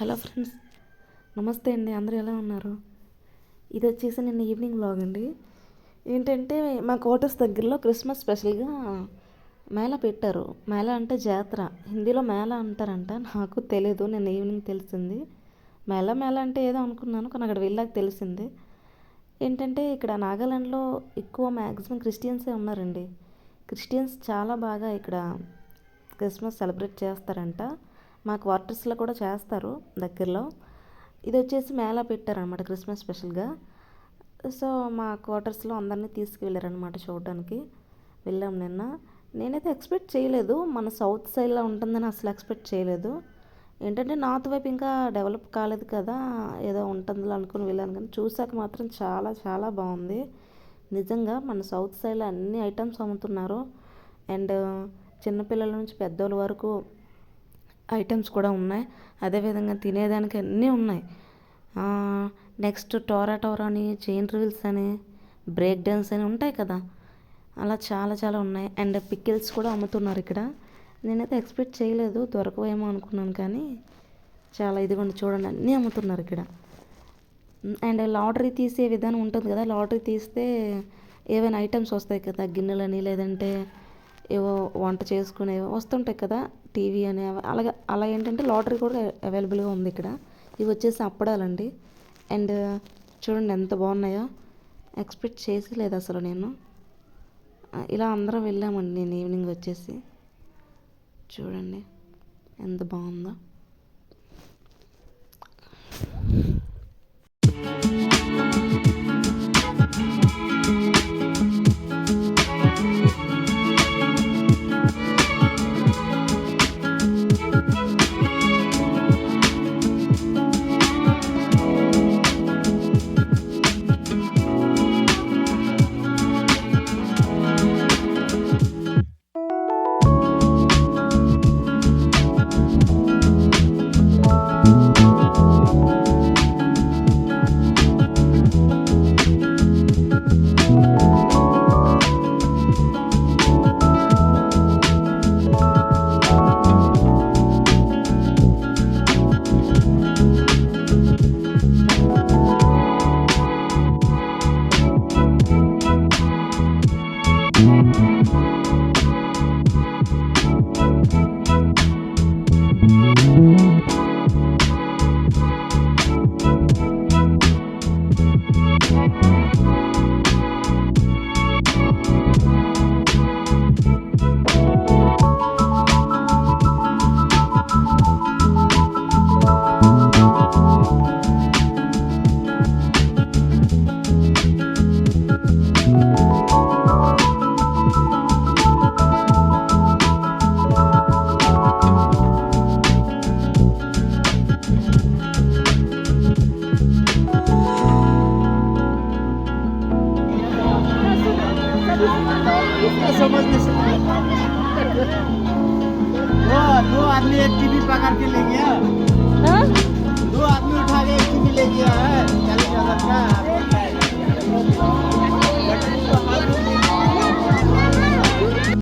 Hello friends, నమస్తే అండి. అందరూ ఎలా ఉన్నారు? ఇది వచ్చేసి నిన్న ఈవినింగ్ వ్లాగ్ అండి. ఏంటంటే మా క్వార్టర్స్ దగ్గరలో క్రిస్మస్ స్పెషల్గా మేళా పెట్టారు. మేళా అంటే జాతర, హిందీలో మేళా అంటారంట. నాకు తెలీదు, నిన్న ఈవినింగ్ తెలిసింది. మేళా మేళా అంటే ఏదో అనుకున్నాను, కానీ అక్కడ వెళ్ళాక తెలిసింది. ఏంటంటే ఇక్కడ నాగాలాండ్లో ఎక్కువ మ్యాక్సిమం క్రిస్టియన్సే ఉన్నారండి. క్రిస్టియన్స్ చాలా బాగా ఇక్కడ క్రిస్మస్ సెలబ్రేట్ చేస్తారంట. మా క్వార్టర్స్లో కూడా చేస్తారు దగ్గరలో. ఇది వచ్చేసి మేళా పెట్టారనమాట క్రిస్మస్ స్పెషల్గా. సో మా క్వార్టర్స్లో అందరినీ తీసుకువెళ్ళారనమాట చూడడానికి. వెళ్ళాం నిన్న. నేనైతే ఎక్స్పెక్ట్ చేయలేదు మన సౌత్ సైడ్లో ఉంటుందని, అసలు ఎక్స్పెక్ట్ చేయలేదు. ఏంటంటే నార్త్ వైపు ఇంకా డెవలప్ కాలేదు కదా, ఏదో ఉంటుందిలో అనుకుని వెళ్ళాను. కానీ చూసాక మాత్రం చాలా చాలా బాగుంది. నిజంగా మన సౌత్ సైడ్లో అన్ని ఐటమ్స్ అమ్ముతున్నారు. అండ్ చిన్నపిల్లల నుంచి పెద్దోళ్ళ వరకు ఐటమ్స్ కూడా ఉన్నాయి. అదేవిధంగా తినేదానికి అన్నీ ఉన్నాయి. నెక్స్ట్ టోరా అని, చైన్ రీల్స్ అని, బ్రేక్ డ్యాన్స్ అని ఉంటాయి కదా, అలా చాలా చాలా ఉన్నాయి. అండ్ పికిల్స్ కూడా అమ్ముతున్నారు ఇక్కడ. నేనైతే ఎక్స్పెక్ట్ చేయలేదు, దొరకవేమో అనుకున్నాను. కానీ చాలా ఇదిగోండి చూడండి, అన్నీ అమ్ముతున్నారు ఇక్కడ. అండ్ లాటరీ తీసే విధానం ఉంటుంది కదా, లాటరీ తీస్తే ఏవైనా ఐటమ్స్ వస్తాయి కదా, గిన్నెలని, లేదంటే ఏవో వంట చేసుకునేవి వస్తుంటాయి కదా, టీవీ అని, అలాగా అలా ఏంటంటే లాటరీ కూడా అవైలబుల్గా ఉంది ఇక్కడ. ఇవి వచ్చేసి అప్పడాలండి. అండ్ చూడండి ఎంత బాగున్నాయో, ఎక్స్పెక్ట్ చేసి లేదు అసలు నేను. ఇలా అందరం వెళ్ళామండి నేను ఈవినింగ్ వచ్చేసి. చూడండి ఎంత బాగుందో. दो आदमी एक टीवी पकड़ के ले गया। दो आदमी उठा के एक टीवी ले गया है 40,000 का।